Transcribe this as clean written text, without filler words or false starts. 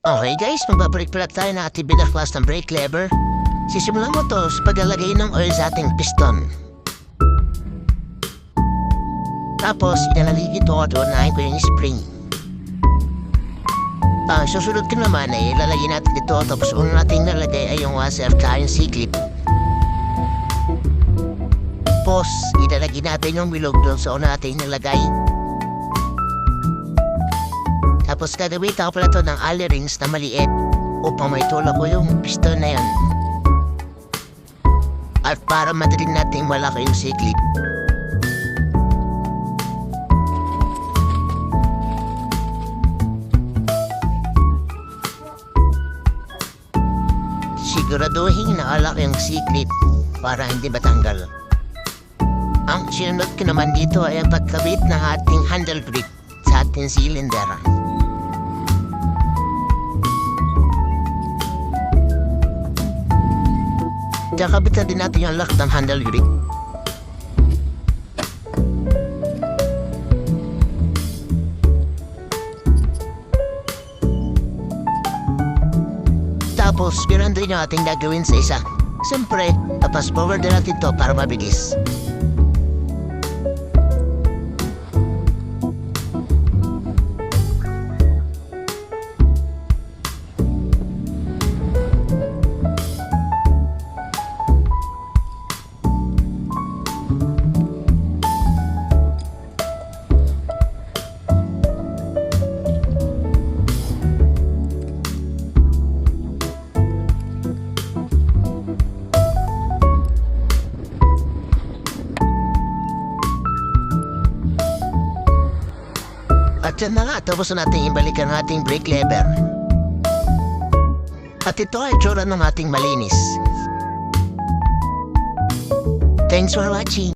Okay guys, magbabalik pala tayo ng ating binaklas ng brake lever. Sisimulan mo to sa paglalagay ng oil sa ating piston. Tapos, inaligid ito at unahin ko yung spring. Ang susunod ko naman ay ilalagay natin dito. Tapos una natin nalagay ay yung washer at yung C-clip. Tapos, ilalagay natin yung bilog doon sa una natin nalagay. Tapos gagawin ako pala ito ng alley rings na maliit upang may tulak ko yung piston na yun. At para madaling natin malaki yung C-clip. Siguraduhin na alak yung C-clip para hindi matanggal. Ang sinunod ko naman dito ay ang pagkabit ng ating handle grip sa ating cylinder. Kakabit na din natin yung lock ng handle grip. Tapos, ganoon din yung ating gagawin sa isa. Siyempre, tapos forward na natin to para mabilis. At yan na nga, tapos na natin ibalikan ang ating brake lever. At ito ay tsura ng ating malinis. Thanks for watching.